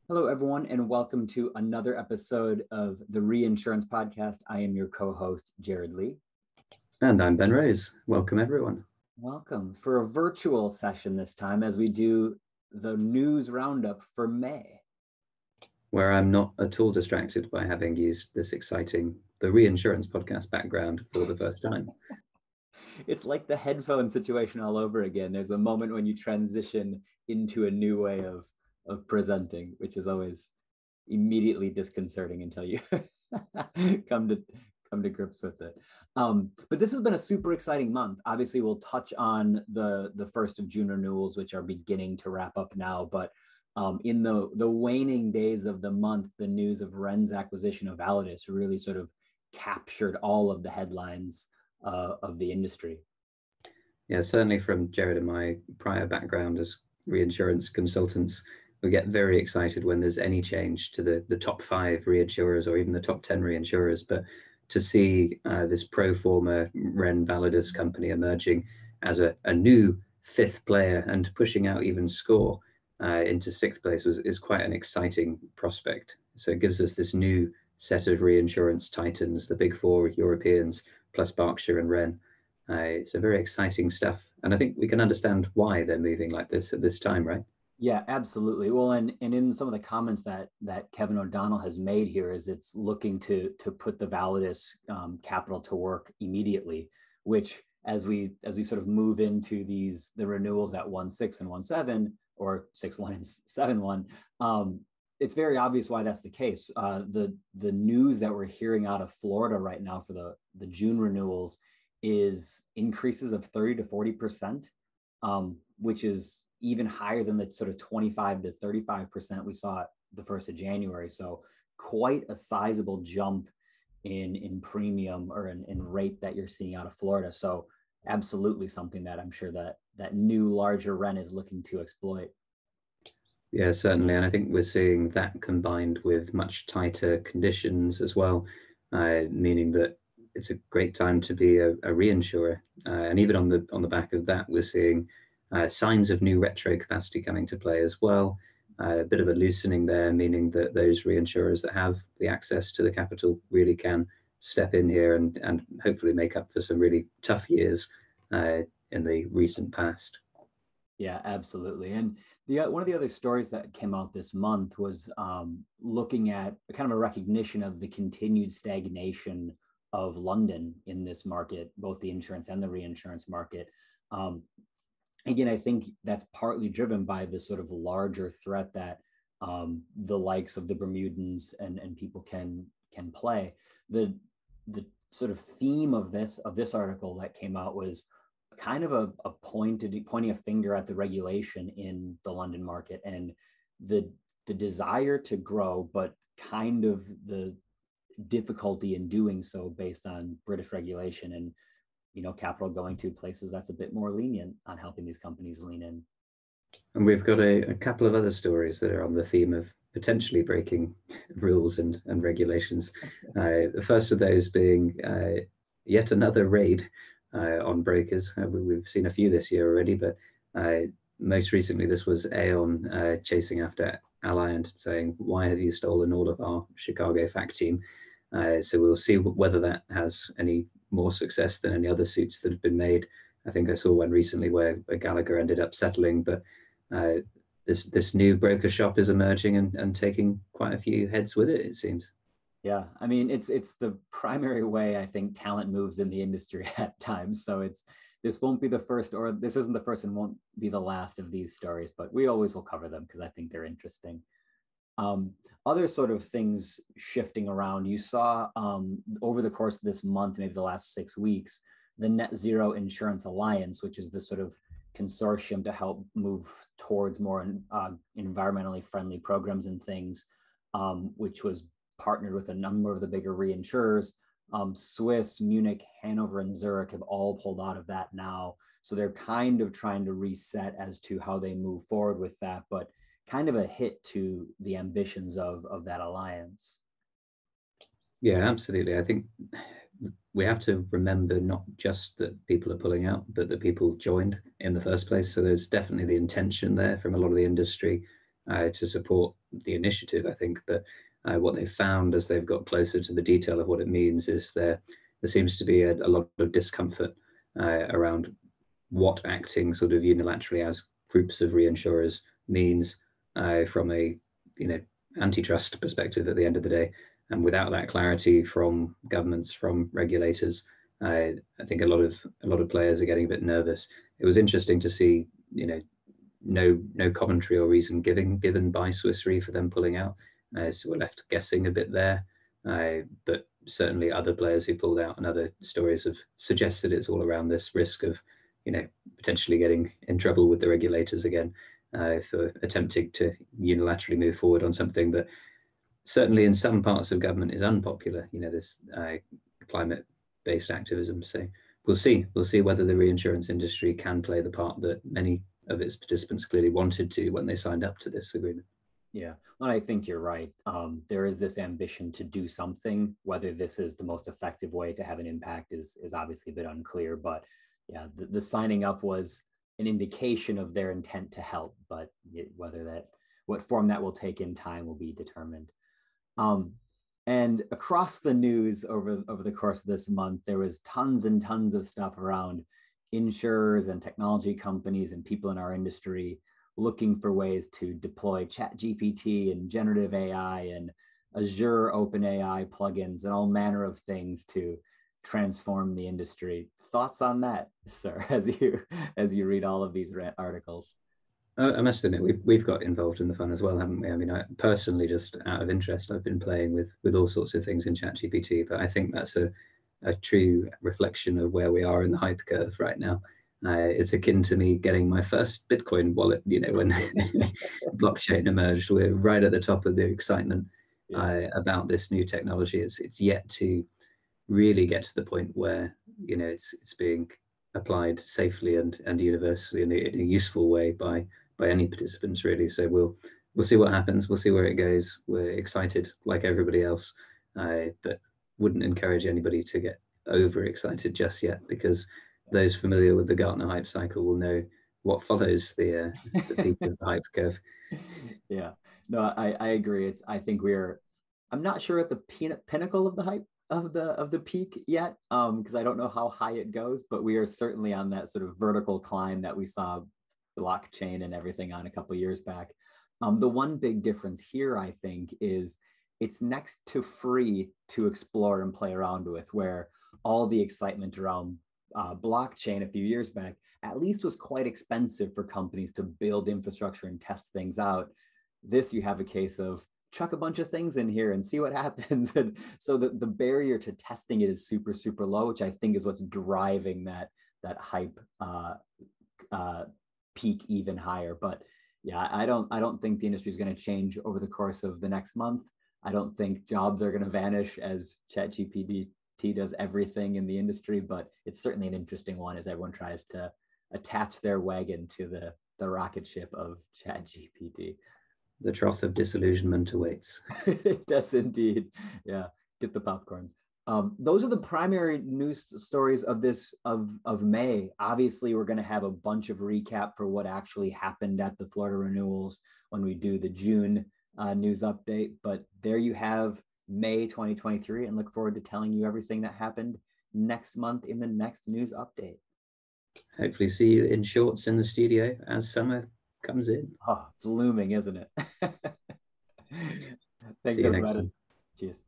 Hello, everyone, and welcome to another episode of the Reinsurance Podcast. I am your co host, Jared Lee. And I'm Ben Rose. Welcome, everyone. Welcome for a virtual session this time as we do the news roundup for May. Where I'm not at all distracted by having used the Reinsurance podcast background for the first time. It's like the headphone situation all over again. There's a moment when you transition into a new way of presenting, which is always immediately disconcerting until you come to come to grips with it. But this has been a super exciting month. Obviously, we'll touch on the 1st of June renewals, which are beginning to wrap up now. But in the waning days of the month, the news of Ren's acquisition of Validus really sort of captured all of the headlines of the industry. Yeah, certainly from Jared and my prior background as reinsurance consultants, we get very excited when there's any change to the top five reinsurers or even the top 10 reinsurers. But to see this pro forma Ren Validus company emerging as a new fifth player and pushing out even SCOR into sixth place is quite an exciting prospect. So it gives us this new set of reinsurance titans, the big four Europeans, plus Berkshire and Ren. It's a very exciting stuff. And I think we can understand why they're moving like this at this time, right? Yeah, absolutely. Well, and in some of the comments that Kevin O'Donnell has made here is it's looking to put the Validus capital to work immediately, which as we sort of move into the renewals at 1.6 and 1.7 or 6.1 and 7.1, it's very obvious why that's the case. The news that we're hearing out of Florida right now for the June renewals is increases of 30 to 40%, which is even higher than the sort of 25 to 35% we saw the 1st of January. So quite a sizable jump in premium or in rate that you're seeing out of Florida. So absolutely something that I'm sure that new larger Ren is looking to exploit. Yeah, certainly. And I think we're seeing that combined with much tighter conditions as well, meaning that it's a great time to be a reinsurer. And even on the back of that, we're seeing signs of new retro capacity coming to play as well. A bit of a loosening there, meaning that those reinsurers that have the access to the capital really can step in here and hopefully make up for some really tough years in the recent past. Yeah, absolutely. And the one of the other stories that came out this month was looking at kind of a recognition of the continued stagnation of London in this market, both the insurance and the reinsurance market. Again, I think that's partly driven by this sort of larger threat that the likes of the Bermudans and people can play. The sort of theme of this article that came out was kind of a pointing a finger at the regulation in the London market and the desire to grow, but kind of the difficulty in doing so based on British regulation and capital going to places that's a bit more lenient on helping these companies lean in. And we've got a couple of other stories that are on the theme of potentially breaking rules and regulations. The first of those being yet another raid on brokers. We've seen a few this year already, but most recently this was Aon chasing after Alliant saying, why have you stolen all of our Chicago fact team? So we'll see whether that has any more success than any other suits that have been made. I think I saw one recently where Gallagher ended up settling, but this new broker shop is emerging and taking quite a few heads with it seems. Yeah, I mean it's the primary way I think talent moves in the industry at times. So this won't be the first, or this isn't the first and won't be the last of these stories, but we always will cover them because I think they're interesting. Other sort of things shifting around, you saw over the course of this month, maybe the last 6 weeks, the Net Zero Insurance Alliance, which is this sort of consortium to help move towards more environmentally friendly programs and things, which was partnered with a number of the bigger reinsurers. Swiss, Munich, Hanover, and Zurich have all pulled out of that now. So they're kind of trying to reset as to how they move forward with that, but kind of a hit to the ambitions of that alliance. Yeah, absolutely. I think we have to remember not just that people are pulling out, but that people joined in the first place. So there's definitely the intention there from a lot of the industry to support the initiative, I think. But what they've found as they've got closer to the detail of what it means is there seems to be a lot of discomfort around what acting sort of unilaterally as groups of reinsurers means from a antitrust perspective at the end of the day. And without that clarity from governments, from regulators, I think a lot of players are getting a bit nervous. It was interesting to see, no commentary or reason given by Swiss Re for them pulling out. So we're left guessing a bit there. But certainly other players who pulled out and other stories have suggested it's all around this risk of, potentially getting in trouble with the regulators again for attempting to unilaterally move forward on something that certainly in some parts of government is unpopular. This climate-based activism. So we'll see whether the reinsurance industry can play the part that many of its participants clearly wanted to when they signed up to this agreement. Yeah, and I think you're right. There is this ambition to do something. Whether this is the most effective way to have an impact is obviously a bit unclear. But yeah, the signing up was an indication of their intent to help. But what form that will take in time will be determined. And across the news over the course of this month, there was tons and tons of stuff around insurers and technology companies and people in our industry looking for ways to deploy ChatGPT and generative AI and Azure OpenAI plugins and all manner of things to transform the industry. Thoughts on that, sir, as you read all of these articles? I must admit, we've got involved in the fun as well, haven't we? I mean, I personally, just out of interest, I've been playing with all sorts of things in ChatGPT, but I think that's a true reflection of where we are in the hype curve right now. It's akin to me getting my first Bitcoin wallet, when blockchain emerged. We're right at the top of the excitement about this new technology. It's yet to really get to the point where, it's being applied safely and universally in a useful way by any participants, really. So we'll see what happens. We'll see where it goes. We're excited like everybody else, but wouldn't encourage anybody to get overexcited just yet, because those familiar with the Gartner hype cycle will know what follows the peak of the hype curve. Yeah, no, I agree. I think I'm not sure at the pinnacle of the hype of the peak yet, because I don't know how high it goes, but we are certainly on that sort of vertical climb that we saw blockchain and everything on a couple of years back. The one big difference here, I think, is it's next to free to explore and play around with, where all the excitement around blockchain a few years back at least was quite expensive for companies to build infrastructure and test things out. This, you have a case of chuck a bunch of things in here and see what happens. And so the barrier to testing it is super, super low, which I think is what's driving that hype peak even higher. But yeah, I don't think the industry is going to change over the course of the next month. I don't think jobs are going to vanish as ChatGPT does everything in the industry, but it's certainly an interesting one as everyone tries to attach their wagon to the rocket ship of ChatGPT. The trough of disillusionment awaits. It does indeed. Yeah, get the popcorn. Those are the primary news stories of May. Obviously, we're going to have a bunch of recap for what actually happened at the Florida renewals when we do the June news update. But there you have May 2023, and look forward to telling you everything that happened next month in the next news update. Hopefully see you in shorts in the studio as summer comes in. Oh, it's looming, isn't it? Thanks, See you everybody. next time. Cheers.